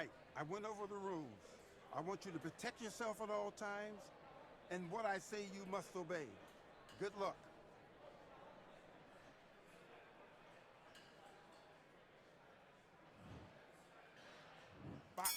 right. I went over the rules. I want you to protect yourself at all times, and what I say you must obey. Good luck. Box.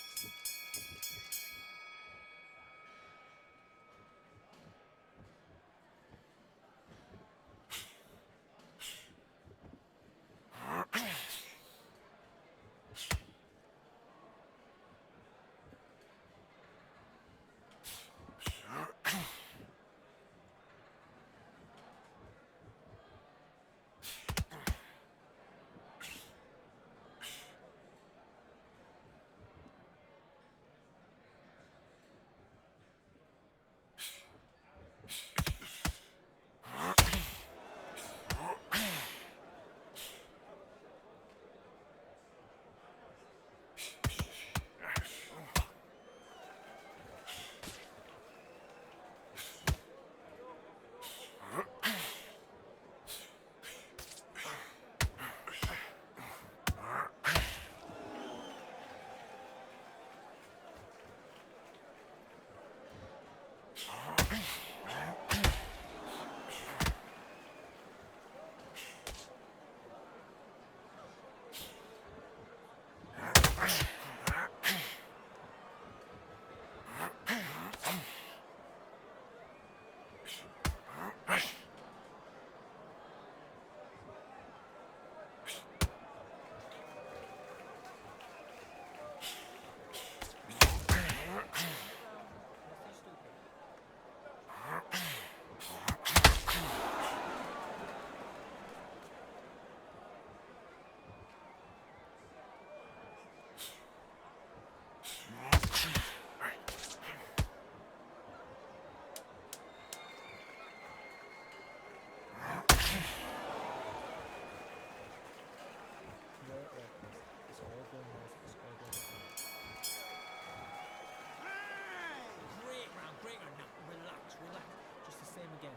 Great round, great round. Now, relax, relax. Just the same again.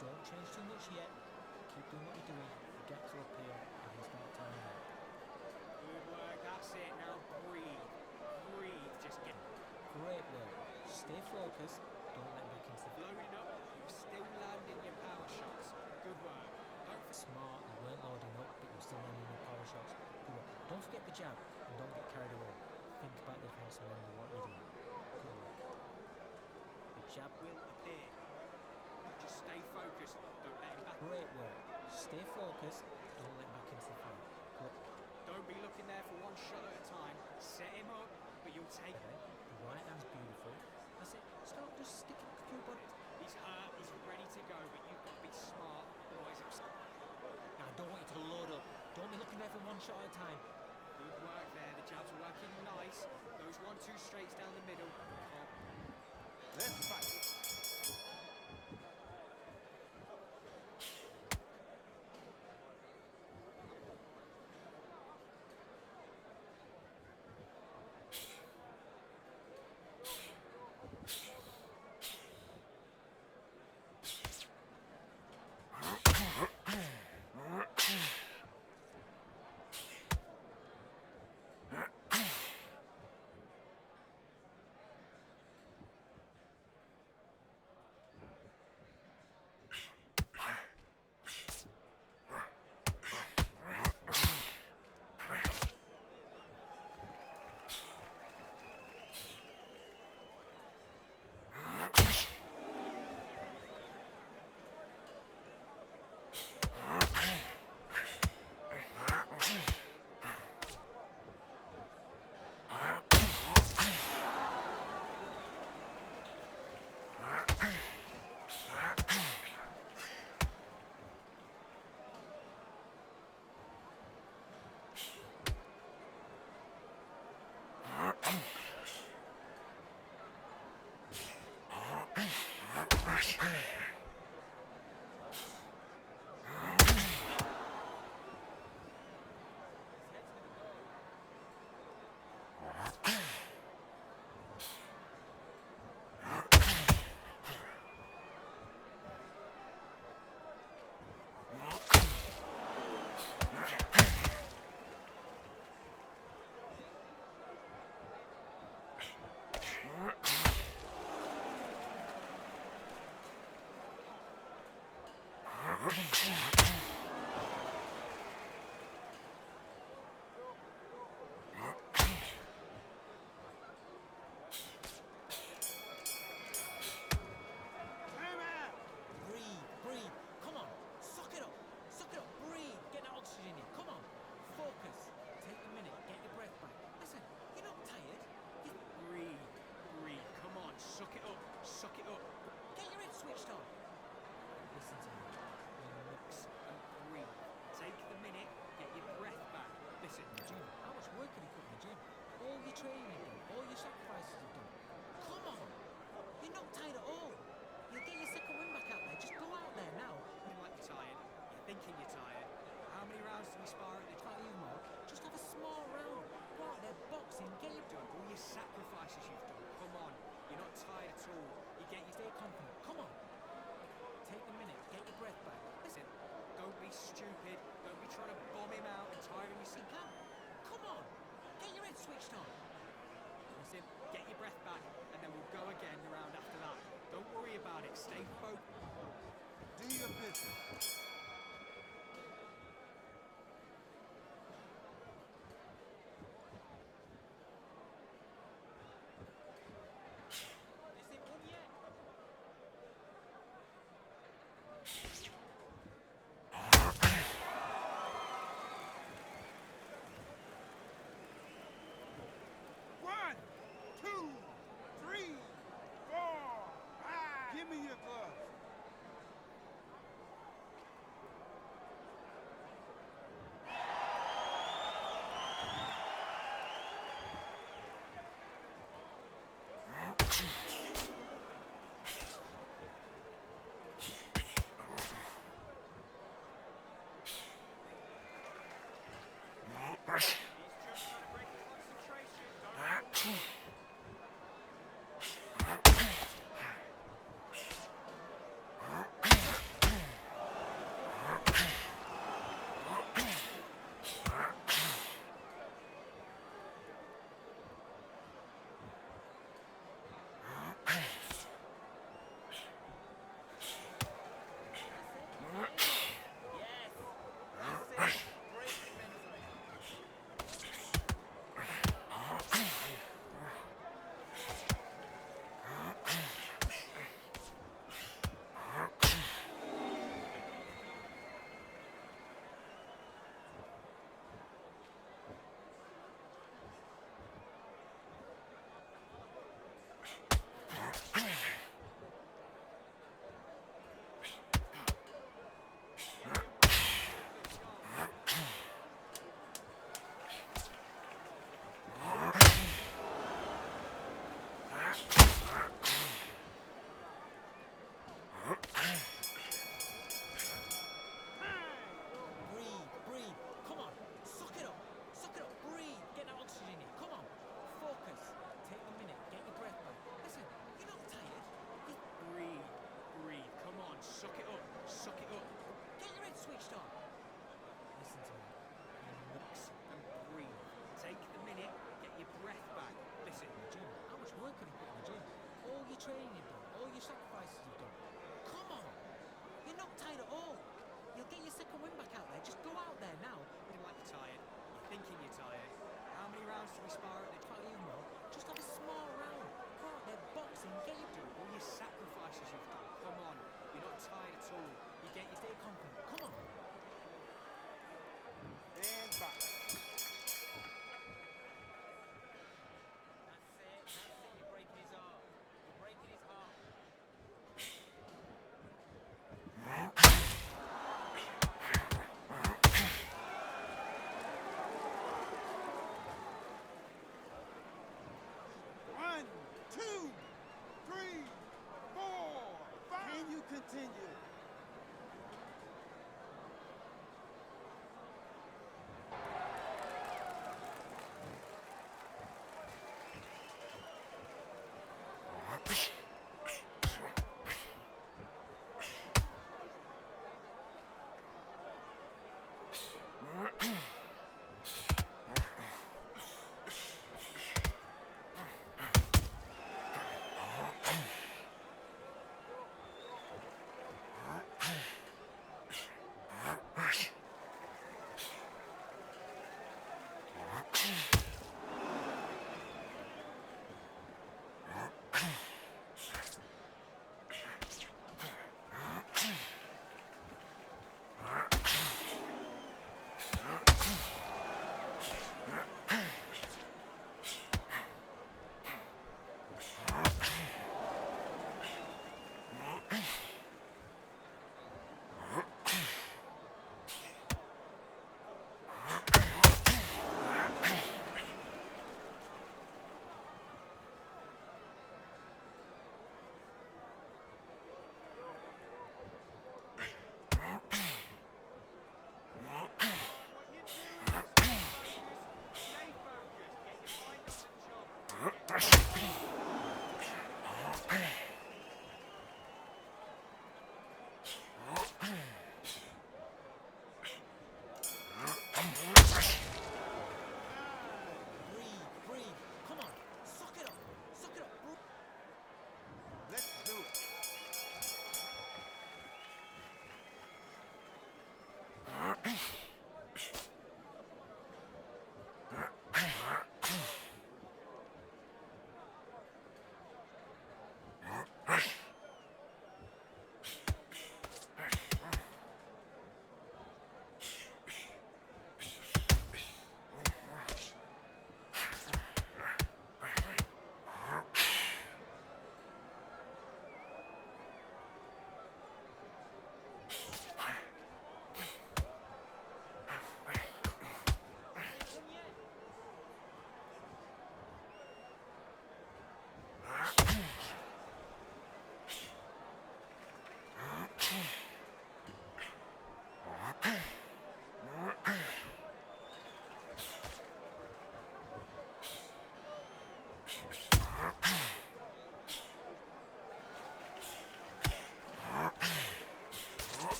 Don't change too much yet. Keep doing what you're doing. You get to up here and you start timing out. Good work, that's it. Now breathe. Breathe. Just get Great work. Stay focused. Don't let back into the loading up. You're still landing your power shots. Good work. Don't smart. You weren't loading up, but you're still landing your power shots. Good work. Don't forget the jab and don't get carried away. Think about the defense and remember what you're doing. Good work. The jab will appear. Just stay focused. Don't let him back. Great work. Stay focused. Don't let back into the fight. Good. Don't be looking there for one shot at a time. Set him up, but you'll take Okay. The right hand's beautiful. That's it. Start just sticking to your body. He's hurt, he's ready to go, but you've got to be smart, otherwise he'll Now, I don't want you to load up. Don't be looking there for one shot at a time. Good work there, the jabs are working nice. Those 1-2 straights down the middle. Let's fight. Breathe, breathe. Come on. Suck it up. Suck it up. Breathe. Get that oxygen in. Come on. Focus. Take a minute. Get your breath back. Listen, you're not tired. You Breathe, breathe. Come on, suck it up, suck it up. get your head switched on. Listen to me. Relax and breathe. Take the minute, get your breath back. Listen, Jim, how much work have you put in the gym? All your training you've done, all your sacrifices you've done. Come on. You're not tired at all. You'll get your second win back out there. Just go out there now. you like you're tired. You're thinking you're tired. How many rounds do we spar at the Try you more. Just have a small round. Go out there boxing. Get your done? All your sacrifices you've done. Come on, you're not tired at all. You get your stay confident. Come on. Take a minute. Get your breath back. Listen, don't be stupid. Don't be trying to bomb him out and tire him yourself. You can. Come on. Get your head switched on. Listen, get your breath back, and then we'll go again the round after that. Don't worry about it. Stay focused. Do your business. This ain't won yet. One, two, three, four, five. Give me your gloves. He's just trying to break your concentration. Don't Breathe, breathe. Come on. Suck it up. Suck it up. Breathe. Get that oxygen in. Come on. Focus. Take a minute. Get your breath back. Listen, you're not tired. You breathe, breathe. Come on, suck it up, suck it up. get your head switched on. Listen to me. Relax and breathe. Take the minute, get your breath back. Listen, Jim, how much work have you put in the gym? All your training you've done, all your sacrifices you've done. Come on. You're not tired at all. You'll get your second win back out there. Just go out there now. you like you're tired. You're thinking you're tired. How many rounds do we spar at the Try you more. Just have a small round. Go out there boxing. Get your gym? All your sacrifices you've done. Come on, you're not tired at all. You get your stay confident. Come on. And back. That's it. You're breaking his heart. You're breaking his heart. One, two, three, four, five. Can you continue?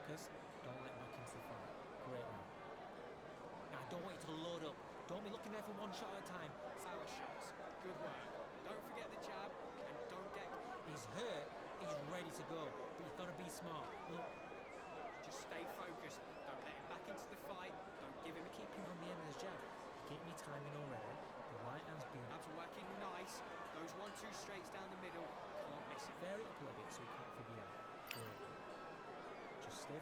focus. Don't let back into the fight. Great round. Now, I don't want you to load up. Don't be looking there for one shot at a time. Power shots. Good work. Don't forget the jab and don't get... He's hurt. He's ready to go. But you've got to be smart. Look, Just stay focused. Don't let him back into the fight. Don't give him a keep him on the end of his jab. Keep me timing already. The right hand's being Abs working nice. Those 1-2 straights down the middle. Can't miss it. very up a little bit so he can't figure you out. Great. Just stiff.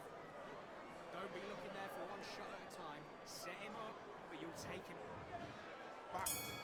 Don't be looking there for one shot at a time. Set him up, but you'll take him. Box.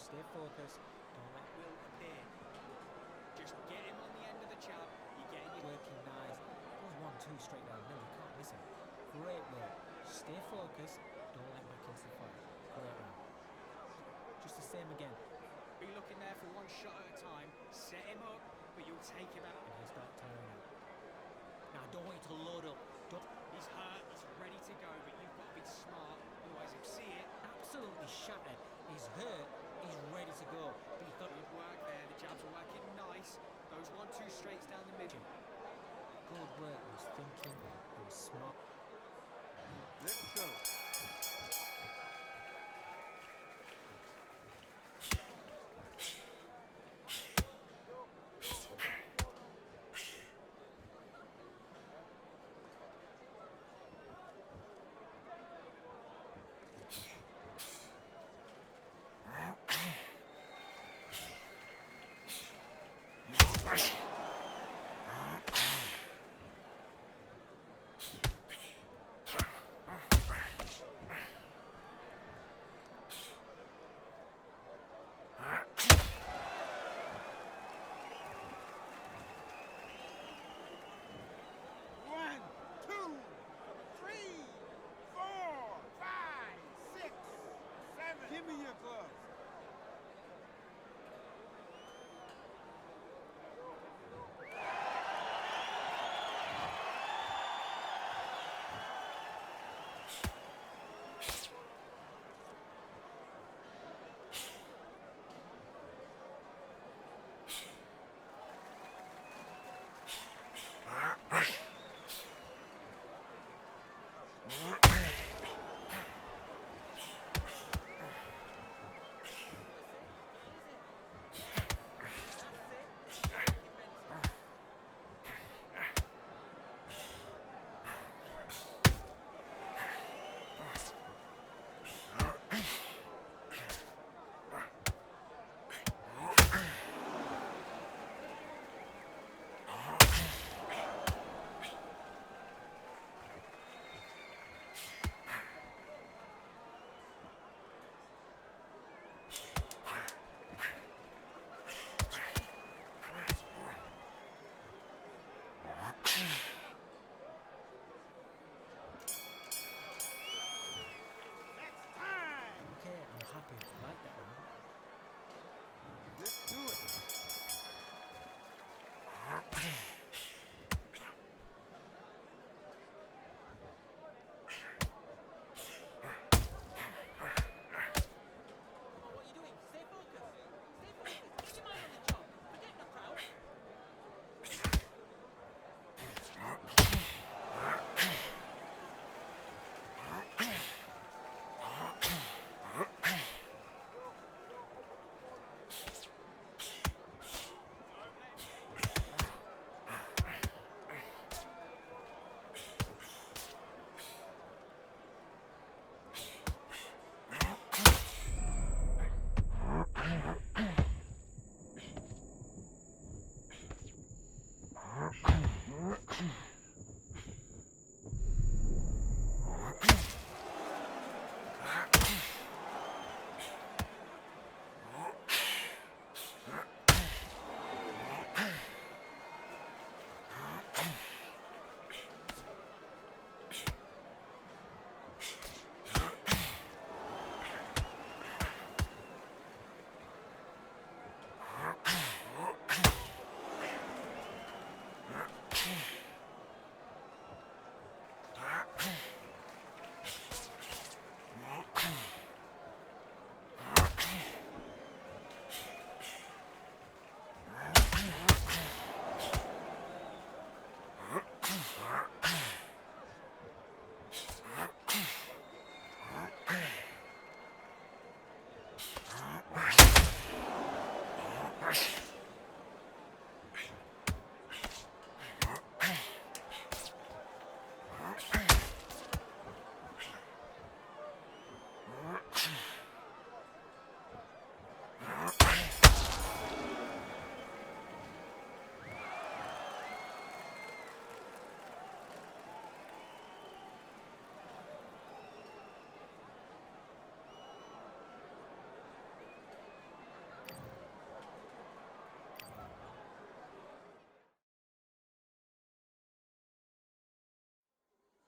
Stay focused. Don't let Will appear. Just get him on the end of the jab. You're getting your... working nice. Goes 1-2 straight down the middle. You can't miss him. Great work. Stay focused. Don't let back into the fight. Great round. Just the same again. Be looking there for one shot at a time. Set him up, but you'll take him out. And he'll start tiring out. Now, I don't want you to load up. Don't. He's hurt, he's ready to go, but you've got to be smart, otherwise he'll see it. Absolutely shattered. He's hurt. He's ready to go. But you've got Good work there, the jabs are working nice. Those 1-2 straights down the middle. good work. He was thinking. He was smart. Let's go. What are you doing? Stay focused. Stay focused. Keep your mind on the job. Forget the crowd.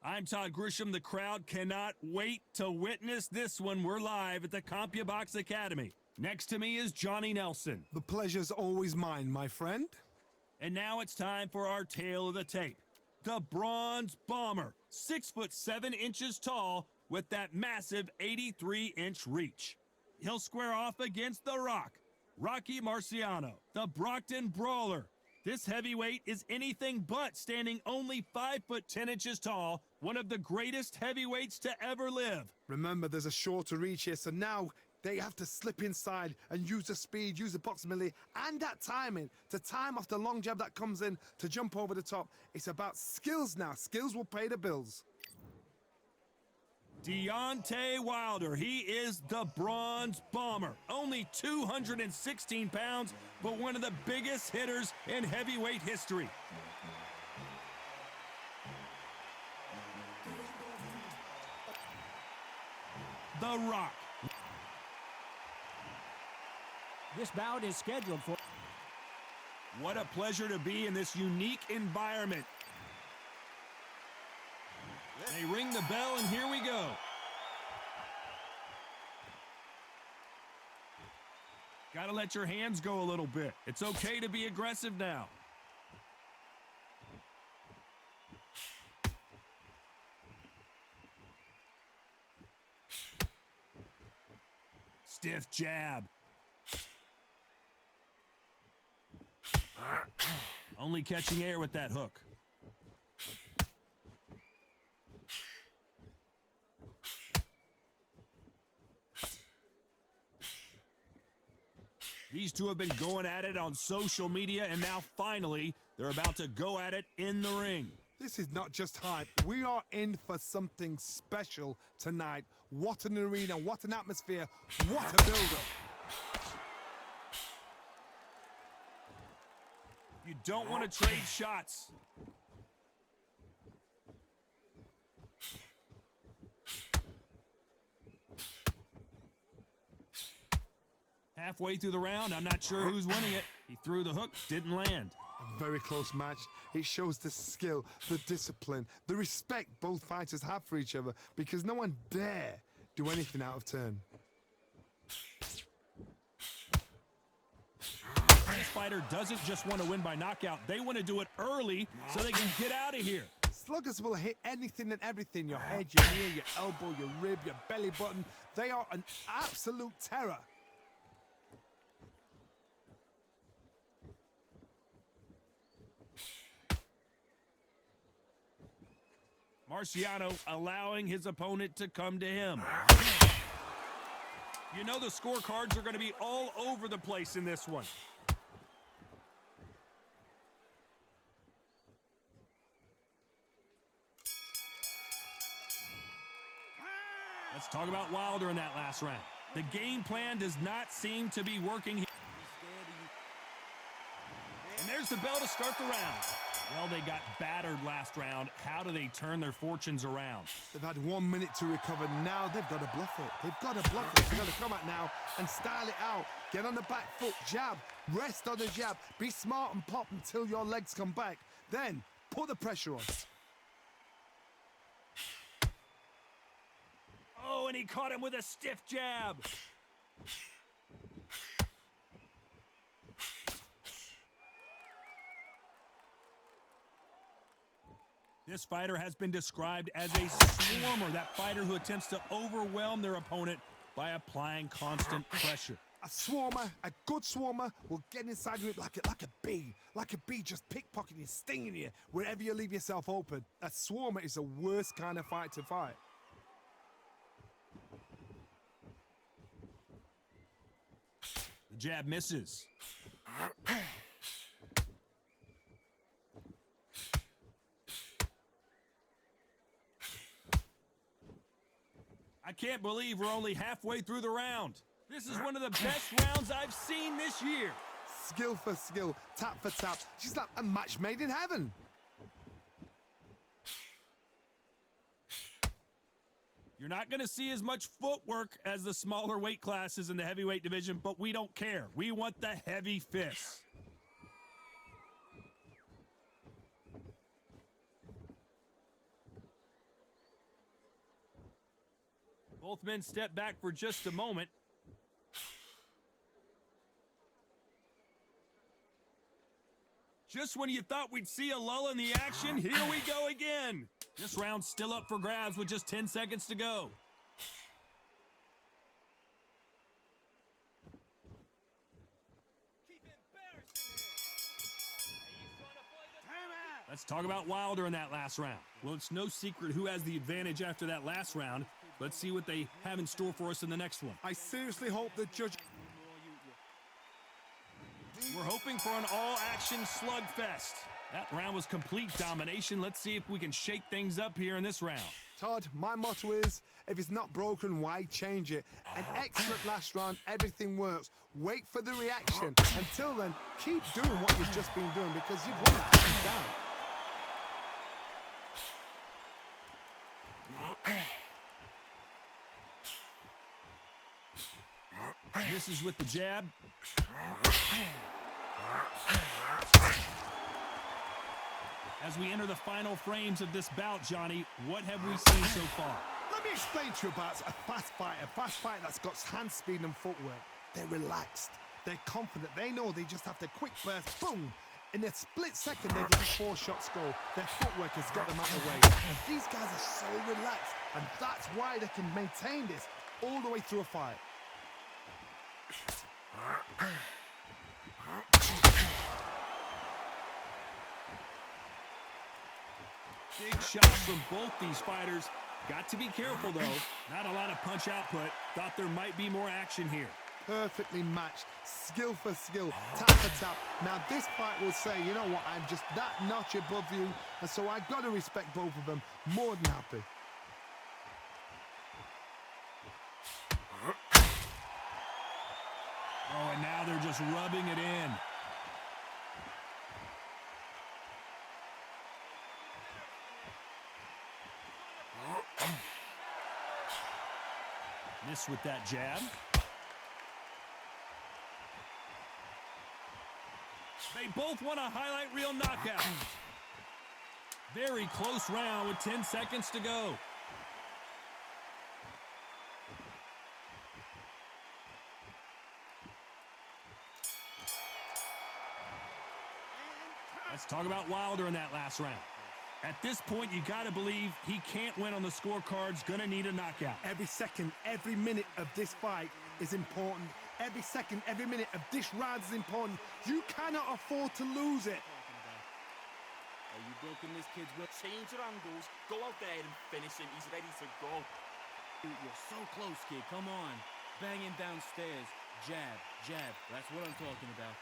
I'm Todd Grisham. The crowd cannot wait to witness this one. We're live at the CompuBox Academy. Next to me is Johnny Nelson. The pleasure's always mine, my friend. And now it's time for our tale of the tape. The Bronze Bomber, 6'7" tall with that massive 83-inch reach. He'll square off against The Rock, Rocky Marciano, the Brockton Brawler. This heavyweight is anything but, standing only 5'10" tall, one of the greatest heavyweights to ever live. Remember, there's a shorter reach here, so now they have to slip inside and use the speed, use the proximity, and that timing to time off the long jab that comes in to jump over the top. It's about skills now. Skills will pay the bills. Deontay Wilder, he is the Bronze Bomber. Only 216 pounds, but one of the biggest hitters in heavyweight history. The Rock. This bout is scheduled for... What a pleasure to be in this unique environment. They ring the bell, and here we go. Gotta let your hands go a little bit. It's okay to be aggressive now. Stiff jab. Only catching air with that hook. These two have been going at it on social media, and now finally, they're about to go at it in the ring. This is not just hype. We are in for something special tonight. What an arena, what an atmosphere, what a build-up. You don't want to trade shots. Halfway through the round, I'm not sure who's winning it. He threw the hook, didn't land. A very close match. It shows the skill, the discipline, the respect both fighters have for each other, because no one dare do anything out of turn. This fighter doesn't just want to win by knockout. They want to do it early so they can get out of here. Sluggers will hit anything and everything. Your head, your knee, your elbow, your rib, your belly button. They are an absolute terror. Marciano allowing his opponent to come to him. You know the scorecards are going to be all over the place in this one. Let's talk about Wilder in that last round. The game plan does not seem to be working here. And there's the bell to start the round. Well, they got battered last round. How do they turn their fortunes around? They've had 1 minute to recover. Now they've got to bluff it. They've got to bluff it. They've got to come out now and style it out. Get on the back foot, jab, rest on the jab. Be smart and pop until your legs come back. Then put the pressure on. Oh, and he caught him with a stiff jab. This fighter has been described as a swarmer, that fighter who attempts to overwhelm their opponent by applying constant pressure. A swarmer, a good swarmer, will get inside you like a bee. Like a bee just pickpocketing, stinging you wherever you leave yourself open. A swarmer is the worst kind of fight to fight. The jab misses. I can't believe we're only halfway through the round. This is one of the best rounds I've seen this year. Skill for skill, tap for tap. She's like a match made in heaven. You're not going to see as much footwork as the smaller weight classes in the heavyweight division, but we don't care. We want the heavy fists. Both men step back for just a moment. Just when you thought we'd see a lull in the action, here we go again. This round's still up for grabs with just 10 seconds to go. Let's talk about Wilder in that last round. Well, it's no secret who has the advantage after that last round. Let's see what they have in store for us in the next one. I seriously hope the judge... We're hoping for an all-action slugfest. That round was complete domination. Let's see if we can shake things up here in this round. Todd, my motto is, if it's not broken, why change it? An excellent last round, everything works. Wait for the reaction. Until then, keep doing what you've just been doing because you've won it hands down. Misses with the jab. As we enter the final frames of this bout, Johnny, what have we seen so far? Let me explain to you about a fast fighter that's got hand speed and footwork. They're relaxed. They're confident. They know they just have to quick burst, boom. In a split second, they get 4 shots go. Their footwork has got them out of the way. And these guys are so relaxed. And that's why they can maintain this all the way through a fight. Big shots from both these fighters. Got to be careful, though. Not a lot of punch output. Thought there might be more action here. Perfectly matched, skill for skill, tap for tap. Now this fight will say, you know what, I'm just that notch above you, and so I've got to respect both of them. More than happy. Oh, and now they're just rubbing it in. Miss with that jab. They both want a highlight reel knockout. Very close round with 10 seconds to go. Let's talk about Wilder in that last round. At this point, you got to believe he can't win on the scorecards, gonna need a knockout. Every second, every minute of this fight is important. Every second, every minute of this round is important. You cannot afford to lose it. You've broken this kid's will. Change your angles, go out there and finish him. He's ready to go. You're so close, kid. Come on. Banging downstairs. Jab, jab. That's what I'm talking about.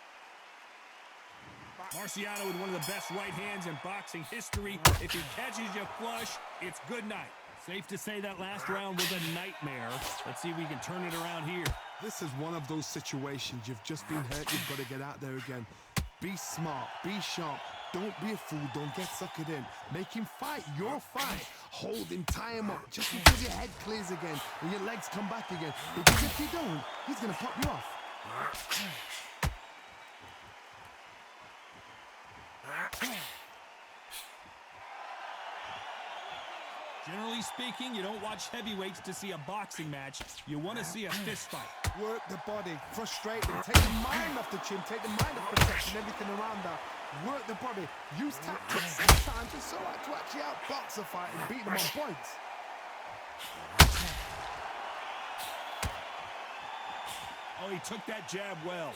Marciano with one of the best right hands in boxing history. If he catches you flush, it's good night. Safe to say that last round was a nightmare. Let's see if we can turn it around here. This is one of those situations. You've just been hurt. You've got to get out there again. Be smart. Be sharp. Don't be a fool. Don't get suckered in. Make him fight your fight. Hold him. Tie him up. Just until your head clears again and your legs come back again. Because if you don't, he's going to pop you off. Generally speaking, you don't watch heavyweights to see a boxing match. You want to see a fist fight. Work the body, frustrate them, take the mind off the chin, take the mind off protection, everything around that. Work the body, use tactics sometimes just so to actually outbox a fight and beat them on points. Oh, he took that jab well.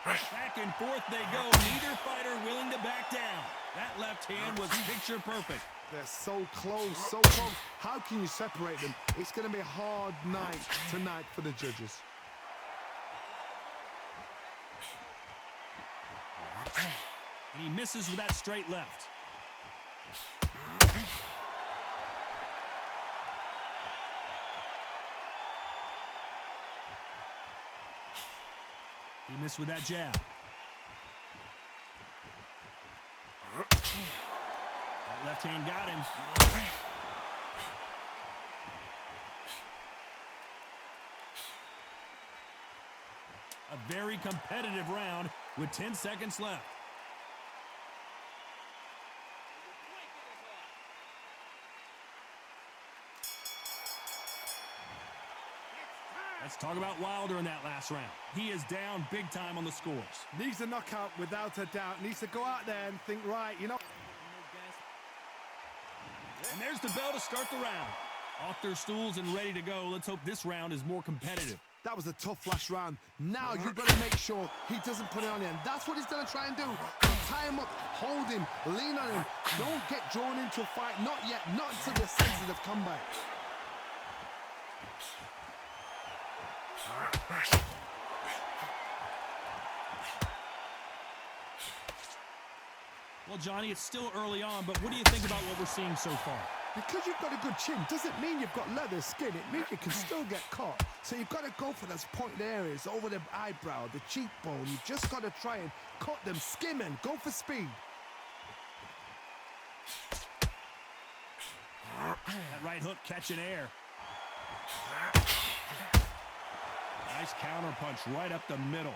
Back and forth they go. Neither fighter willing to back down. That left hand was picture perfect. They're so close, so close. How can you separate them? It's going to be a hard night tonight for the judges. And he misses with that straight left. He missed with that jab. That left hand got him. A very competitive round with 10 seconds left. Let's talk about Wilder in that last round. He is down big time on the scores. Needs a knockout without a doubt. Needs to go out there and think, right, you know. And there's the bell to start the round. Off their stools and ready to go. Let's hope this round is more competitive. That was a tough last round. Now you've got to make sure he doesn't put it on you. And that's what he's going to try and do. Tie him up, hold him, lean on him. Don't get drawn into a fight. Not yet. Not until the senses have come back. Well, Johnny, it's still early on, but what do you think about what we're seeing so far? Because you've got a good chin doesn't mean you've got leather skin. It means you can still get caught. So you've got to go for those pointed areas over the eyebrow, the cheekbone. You've just got to try and cut them, skim and go for speed. That right hook catching air. Nice counter punch right up the middle.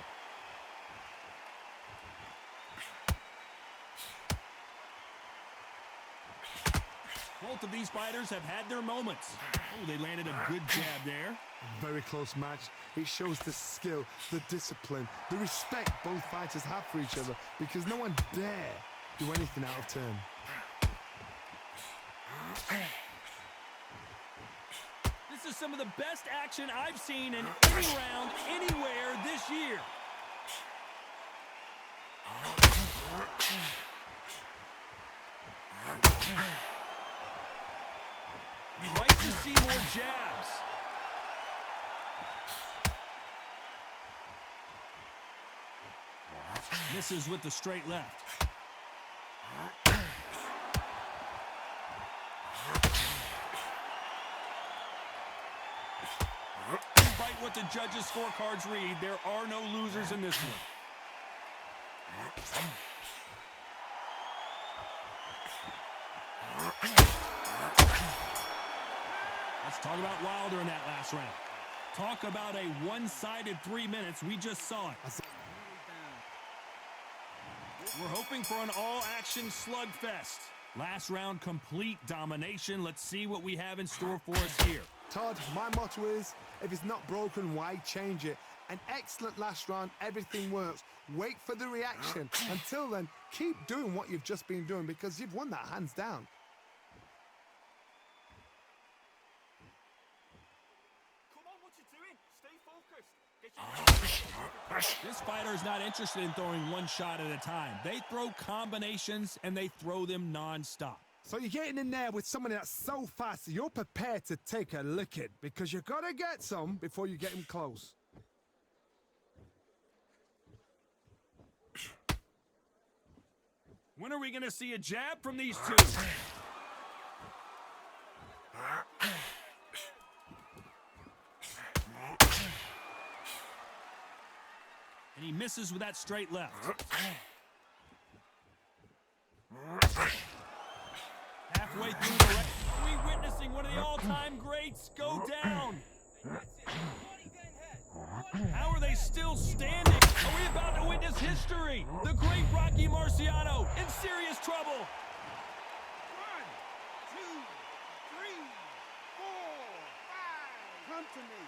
Both of these fighters have had their moments. Oh, they landed a good jab there. Very close match. It shows the skill, the discipline, the respect both fighters have for each other because no one dare do anything out of turn. This is some of the best action I've seen in any round anywhere this year. You'd like to see more jabs. Misses with the straight left. Despite what the judges' scorecards read, there are no losers in this one. Let's talk about Wilder in that last round. Talk about a one-sided 3 minutes. We just saw it. We're hoping for an all-action slugfest. Last round, complete domination. Let's see what we have in store for us here. Todd, my motto is, if it's not broken, why change it? An excellent last round, everything works. Wait for the reaction. Until then, keep doing what you've just been doing because you've won that hands down. Come on, what you doing? Stay focused. Get your... This fighter is not interested in throwing one shot at a time. They throw combinations and they throw them non-stop. So you're getting in there with somebody that's so fast, you're prepared to take a licking because you got to get some before you get him close. When are we going to see a jab from these two? And he misses with that straight left. Halfway through the right. Are we witnessing one of the all-time greats go down? How are they still standing? Are we about to witness history? The great Rocky Marciano in serious trouble. 1, 2, 3, 4, 5. Come to me.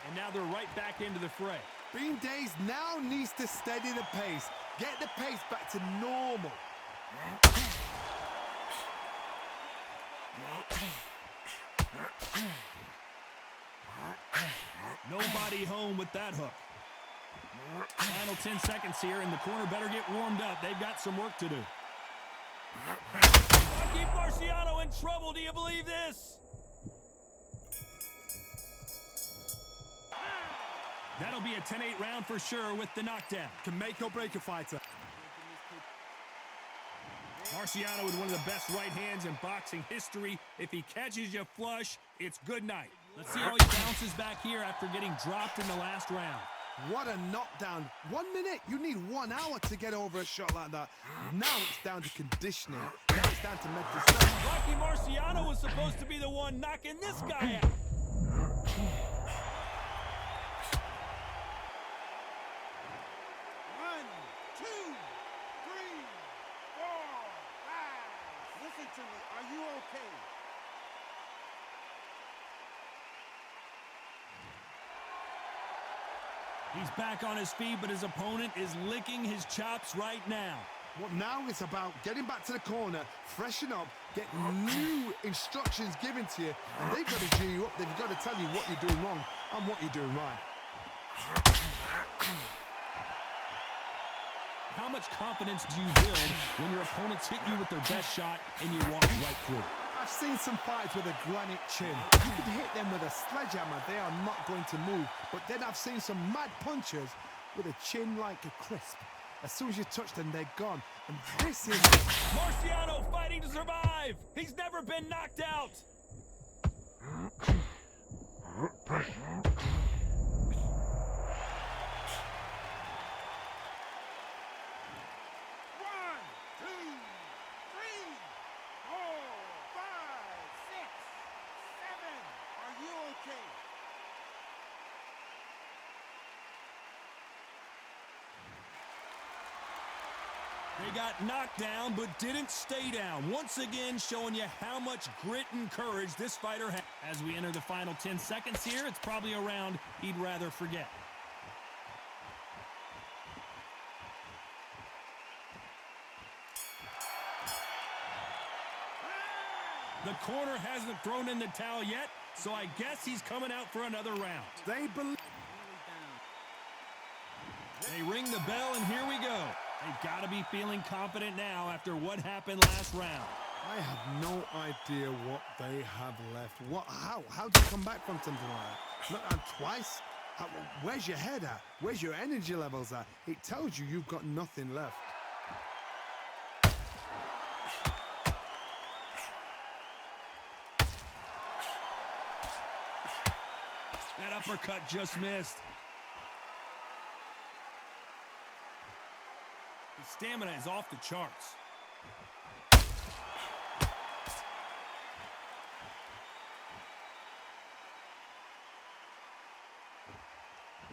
And now they're right back into the fray. Bean Days now needs to steady the pace. Get the pace back to normal. Nobody home with that hook. Final 10 seconds here, and the corner better get warmed up. They've got some work to do. Rocky Marciano in trouble. Do you believe this? That'll be a 10-8 round for sure with the knockdown. Can make or break a fighter. Marciano with one of the best right hands in boxing history. If he catches you flush, it's good night. Let's see how he bounces back here after getting dropped in the last round. What a knockdown. 1 minute, you need 1 hour to get over a shot like that. Now it's down to conditioning. Now it's down to mental strength. Rocky Marciano was supposed to be the one knocking this guy out. 1, 2, 3, 4, 5. Listen to me. Are you okay? He's back on his feet, but his opponent is licking his chops right now. What now is about getting back to the corner, freshen up, get new instructions given to you, and they've got to G you up. They've got to tell you what you're doing wrong and what you're doing right. How much confidence do you build when your opponents hit you with their best shot and you walk right through? I've seen some fights with a granite chin. You could hit them with a sledgehammer, they are not going to move. But then I've seen some mad punchers with a chin like a crisp. As soon as you touch them, they're gone. And this is... Marciano fighting to survive! He's never been knocked out! 1, 2, 3, 4, 5, 6, 7. Are you okay? They got knocked down, but didn't stay down. Once again, showing you how much grit and courage this fighter has. As we enter the final 10 seconds here, it's probably a round he'd rather forget. The corner hasn't thrown in the towel yet, so I guess he's coming out for another round. They believe... They ring the bell, and here we go. They've got to be feeling confident now after what happened last round. I have no idea what they have left. How do you come back from something like that? Not twice? Where's your head at? Where's your energy levels at? It tells you you've got nothing left. That uppercut just missed. His stamina is off the charts.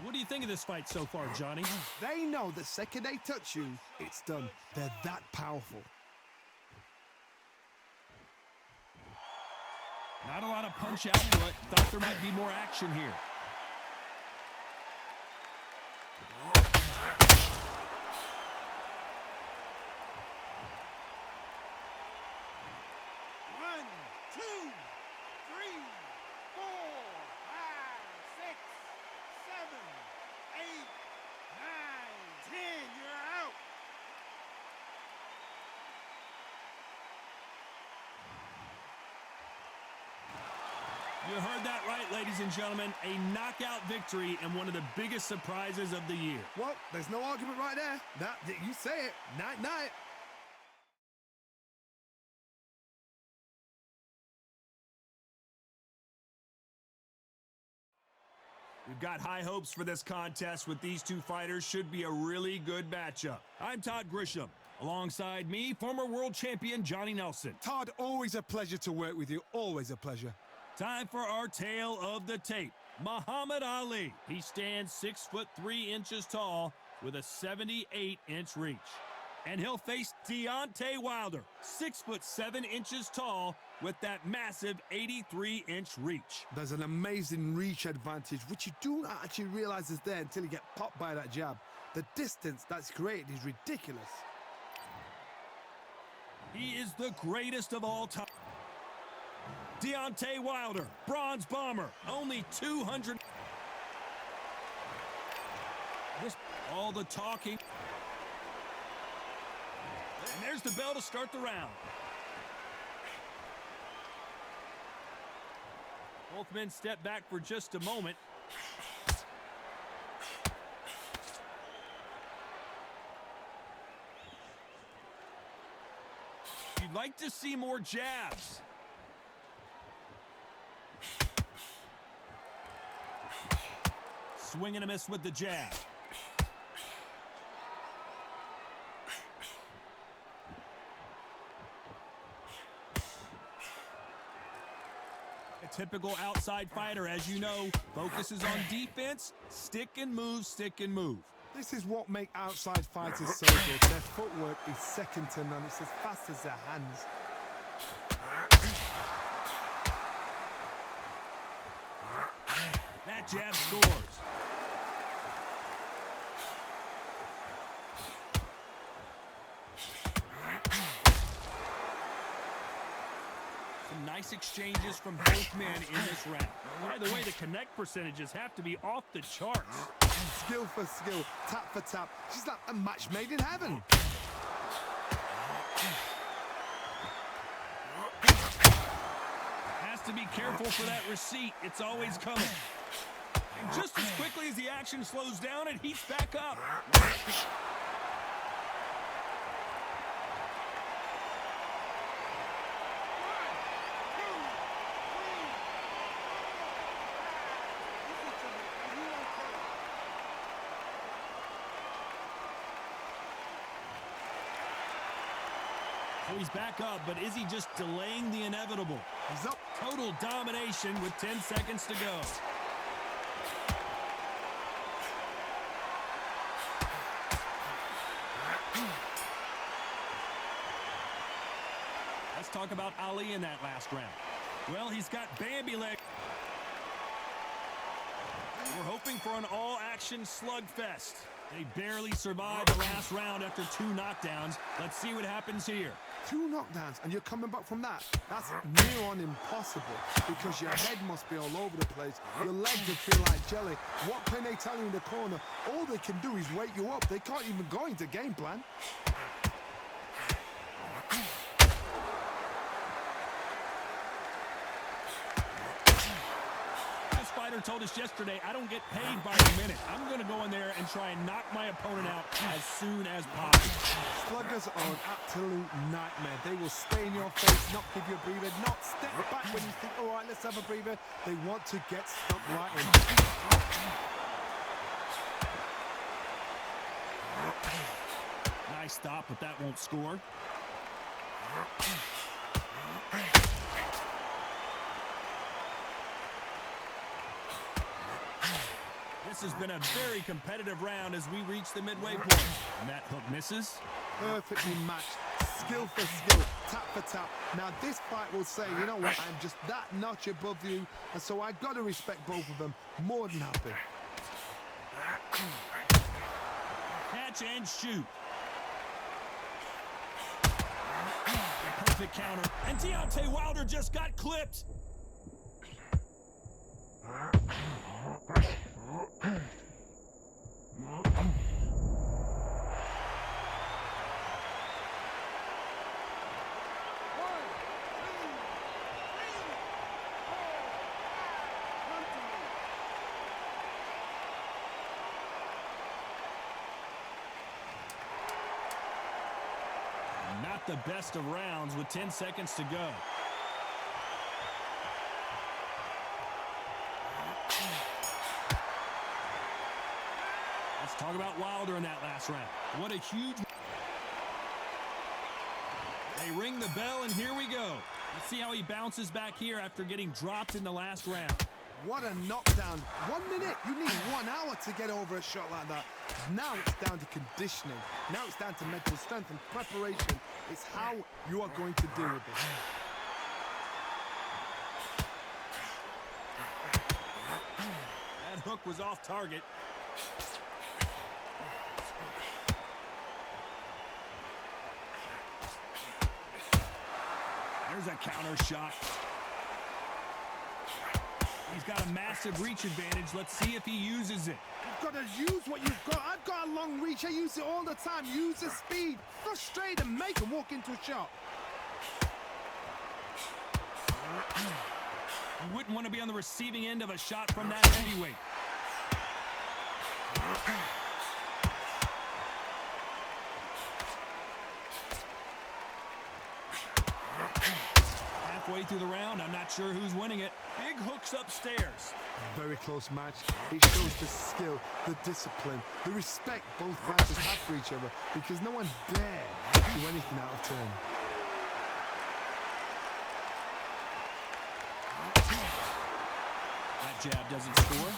What do you think of this fight so far, Johnny? They know the second they touch you, it's done. They're that powerful. Not a lot of punch output. Thought there might be more action here. One, two, three, 4, 5, 6, 7, 8, 9, 10. You're out. You heard that right, ladies and gentlemen. A knockout victory and one of the biggest surprises of the year. Well, there's no argument right there. You say it. Night-night. We've got high hopes for this contest with these two fighters. Should be a really good matchup. I'm Todd Grisham. Alongside me, former world champion Johnny Nelson. Todd, always a pleasure to work with you. Always a pleasure. Time for our tale of the tape. Muhammad Ali. He stands 6'3" tall with a 78-inch reach. And he'll face Deontay Wilder, 6'7" tall with that massive 83-inch reach. There's an amazing reach advantage, which you do not actually realize is there until you get popped by that jab. The distance that's created is ridiculous. He is the greatest of all time. Deontay Wilder, bronze bomber, only 200. All the talking. And there's the bell to start the round. Both men step back for just a moment. You'd like to see more jabs. Swing and a miss with the jab. A typical outside fighter, as you know, focuses on defense, stick and move, stick and move. This is what makes outside fighters so good. Their footwork is second to none. It's as fast as their hands. That jab scores. Some nice exchanges from both men in this round. By the way, the connect percentages have to be off the charts. Skill for skill, tap for tap. She's like a match made in heaven. Has to be careful for that receipt. It's always coming. And just as quickly as the action slows down, it heats back up. So he's back up, but is he just delaying the inevitable? He's up. Total domination with 10 seconds to go. Let's talk about Ali in that last round. Well, he's got Bambi leg. We're hoping for an all-action slugfest. They barely survived the last round after 2 knockdowns. Let's see what happens here. 2 knockdowns and you're coming back from that. That's near on impossible because your head must be all over the place. Your legs will feel like jelly. What can they tell you in the corner? All they can do is wake you up. They can't even go into game plan. Told us yesterday, I don't get paid by the minute. I'm going to go in there and try and knock my opponent out as soon as possible. Sluggers are an absolute nightmare. They will stay in your face, not give you a breather, not step back when you think, all right, let's have a breather. They want to get stuck right in. Nice stop, but that won't score. This This has been a very competitive round as we reach the midway point. And that hook misses. Perfectly matched, skill for skill, tap for tap. Now this fight will say, you know what, I'm just that notch above you, and so I gotta respect both of them. More than happy. Catch and shoot. Perfect counter. And Deontay Wilder just got clipped. Not the best of rounds with 10 seconds to go. Let's talk about Wilder in that last round. What a huge... They ring the bell, and here we go. Let's see how he bounces back here after getting dropped in the last round. What a knockdown. 1 minute. You need 1 hour to get over a shot like that. Now it's down to conditioning. Now it's down to mental strength and preparation. It's how you are going to deal with it. That hook was off target. There's a counter shot. He's got a massive reach advantage. Let's see if he uses it. You've got to use what you've got. I've got a long reach. I use it all the time. Use the speed. Frustrate and make him walk into a shot. You wouldn't want to be on the receiving end of a shot from that heavyweight. Halfway through the round, I'm not sure who's winning it. Big hooks upstairs. Very close match. It shows the skill, the discipline, the respect both fighters have for each other, because no one dare do anything out of turn. That jab doesn't score.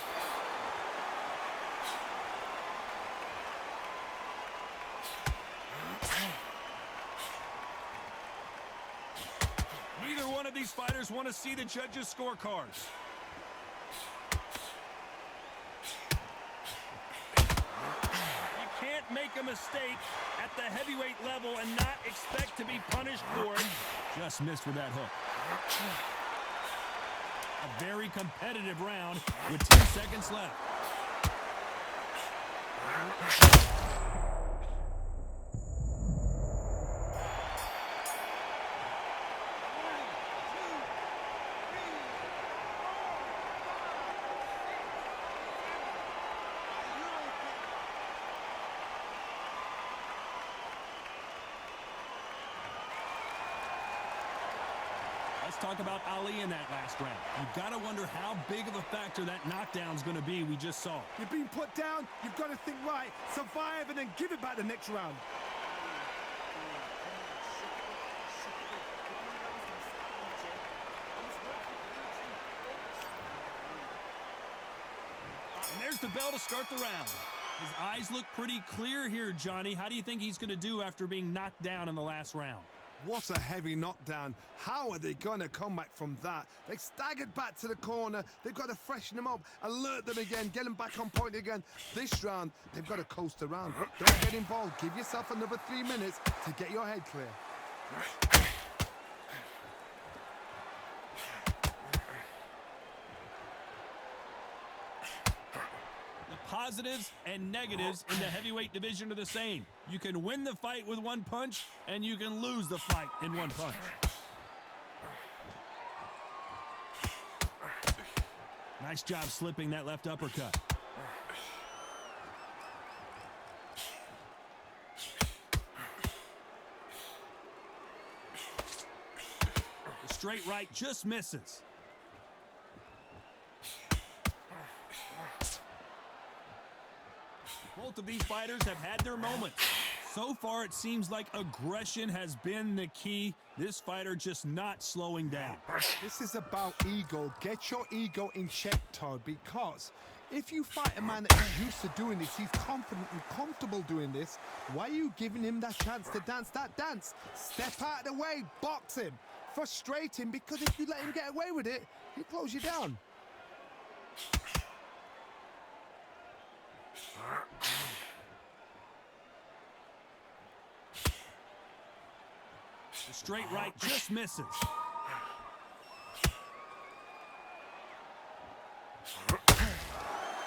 Neither one of these fighters want to see the judges' scorecards. You can't make a mistake at the heavyweight level and not expect to be punished for it. Just missed with that hook. A very competitive round with 10 seconds left. Let's talk about Ali in that last round. You've got to wonder how big of a factor that knockdown's going to be we just saw. You're being put down, you've got to think right, survive, and then give it back the next round. And there's the bell to start the round. His eyes look pretty clear here, Johnny. How do you think he's going to do after being knocked down in the last round? What a heavy knockdown. How are they going to come back from that? They staggered back to the corner. They've got to freshen them up, alert them again, get them back on point again. This round, they've got to coast around. Don't get involved. Give yourself another 3 minutes to get your head clear. Positives and negatives in the heavyweight division are the same. You can win the fight with one punch, and you can lose the fight in one punch. Nice job slipping that left uppercut. The straight right just misses. Both of these fighters have had their moments. So far, it seems like aggression has been the key. This fighter just not slowing down. This is about ego. Get your ego in check, Todd, because If you fight a man that is used to doing this, he's confident and comfortable doing this, why are you giving him that chance to dance that dance? Step out of the way, box him. Frustrate him, because if you let him get away with it, he'll close you down. The straight right just misses.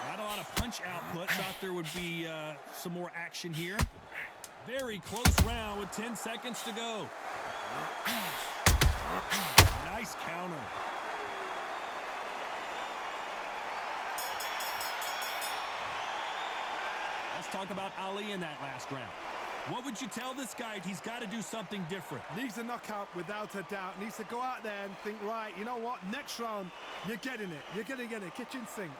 Not a lot of punch output. Thought there would be some more action here. Very close round with 10 seconds to go. Nice counter. Let's talk about Ali in that last round. What would you tell this guy? He's got to do something different. Needs a knockout without a doubt. Needs to go out there and think, right, you know what? Next round, you're getting it. You're going to get it. Kitchen sink.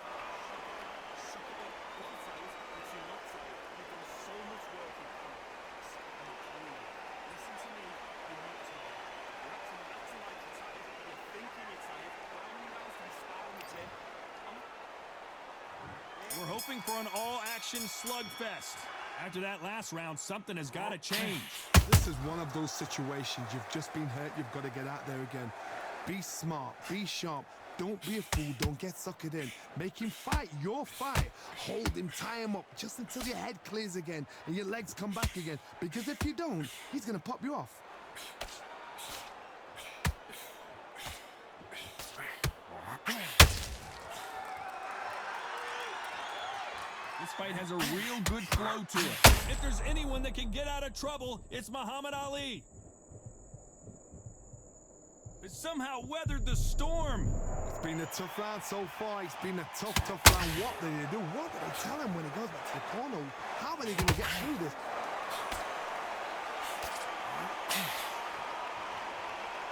We're hoping for an all-action slugfest. After that last round, something has got to change. This is one of those situations. You've just been hurt. You've got to get out there again. Be smart. Be sharp. Don't be a fool. Don't get suckered in. Make him fight your fight. Hold him. Tie him up just until your head clears again and your legs come back again. Because if you don't, he's going to pop you off. This fight has a real good flow to it. If there's anyone that can get out of trouble, it's Muhammad Ali. But somehow weathered the storm. It's been a tough round so far. It's been a tough round. What do they do? What do they tell him when he goes back to the corner? How are they going to get through this?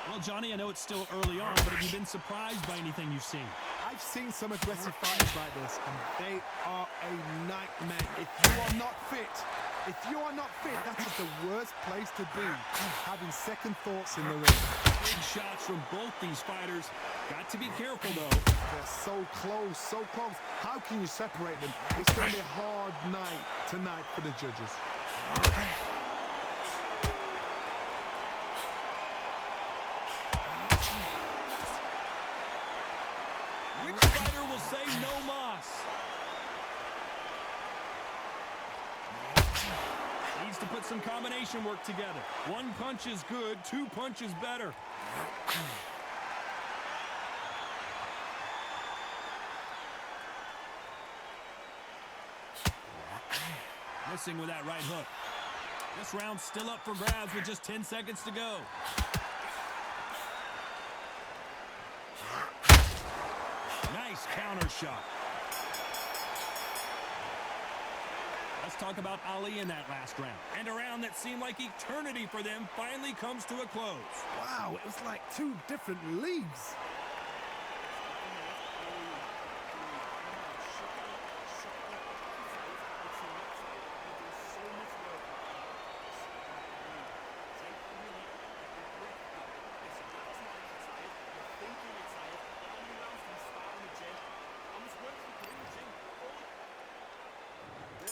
Well, Johnny, I know it's still early on, but have you been surprised by anything you've seen? I've seen some aggressive fighters like this, and they are a nightmare. If you are not fit, that is the worst place to be, having second thoughts in the ring. Big shots from both these fighters. Got to be careful, though. They're so close, so close. How can you separate them? It's going to be a hard night tonight for the judges. Which fighter will say no mas? Needs to put some combination work together. One punch is good, two punches better. Missing with that right hook. This round's still up for grabs with just 10 seconds to go. Nice counter shot. Let's talk about Ali in that last round. And a round that seemed like eternity for them finally comes to a close. Wow, it was like two different leagues.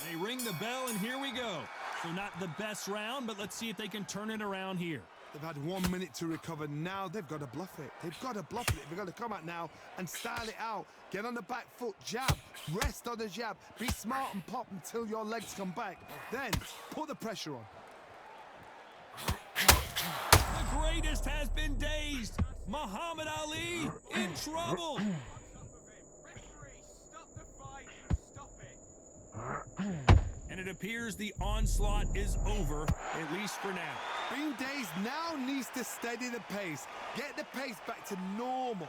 They ring the bell, and here we go. So not the best round, but let's see if they can turn it around here. They've had 1 minute to recover. Now they've got to bluff it. They've got to bluff it. They've got to come out now and style it out. Get on the back foot, jab, rest on the jab. Be smart and pop until your legs come back. Then put the pressure on. The greatest has been dazed. Muhammad Ali in trouble. Referee, stop the fight. Stop it. And it appears the onslaught is over, at least for now. Being dazed now needs to steady the pace. Get the pace back to normal.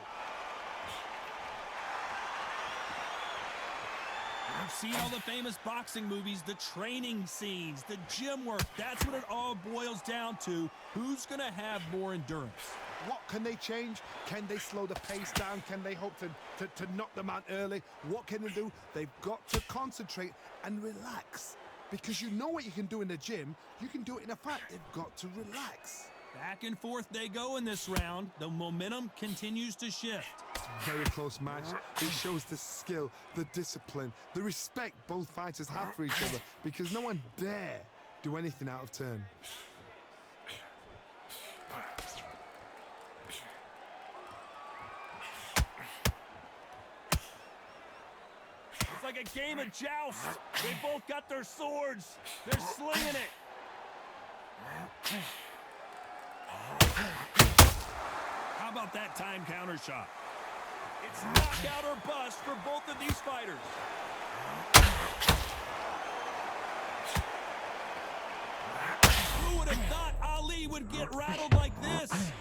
We've seen all the famous boxing movies, the training scenes, the gym work. That's what it all boils down to. Who's going to have more endurance? What can they change? Can they slow the pace down? Can they hope to knock them out early? What can they do? They've got to concentrate and relax. Because you know what you can do in the gym, you can do it in a fight. They've got to relax. Back and forth they go in this round. The momentum continues to shift. very close match. It shows the skill, the discipline, the respect both fighters have for each other, because no one dare do anything out of turn. It's like a game of joust. They both got their swords. They're slinging it. How about that time counter shot? It's knockout or bust for both of these fighters. Who would have thought Ali would get rattled like this?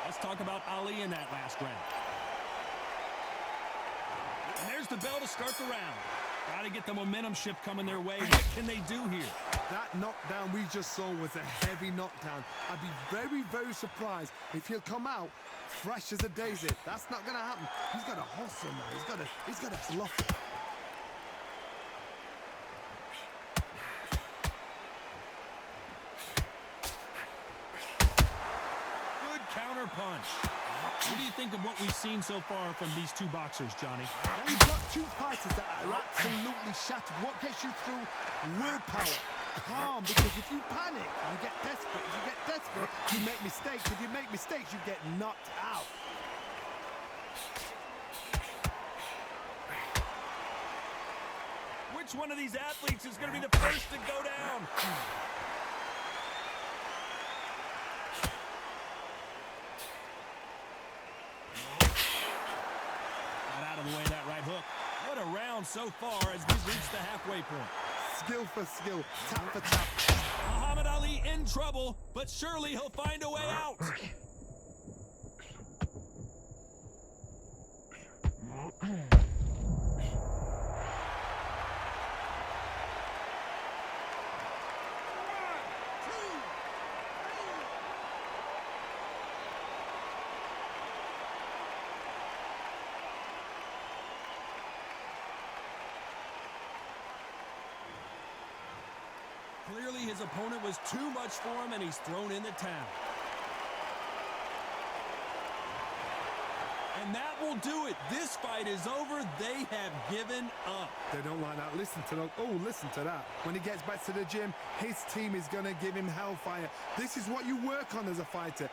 Let's talk about Ali in that last round. And there's the bell to start the round. Got to get the momentum shift coming their way. What can they do here? That knockdown we just saw was a heavy knockdown. I'd be very, very surprised if he'll come out fresh as a daisy. That's not going to happen. He's got to hustle now. He's got to bluff it. Counter punch. What do you think of what we've seen so far from these two boxers, Johnny? Now you've got two fighters that are absolutely shattered. What gets you through? Willpower. Calm, because if you panic, you get desperate. If you get desperate, you make mistakes. If you make mistakes, you get knocked out. Which one of these athletes is going to be the first to go down? Out of the way, that right hook. What a round so far as we've reached the halfway point. Skill for skill, tap for tap. Muhammad Ali in trouble, but surely he'll find a way out. Clearly his opponent was too much for him, and he's thrown in the towel. And that will do it. This fight is over. They have given up. They don't like that. Listen to that. Oh, listen to that. When he gets back to the gym, his team is going to give him hellfire. This is what you work on as a fighter.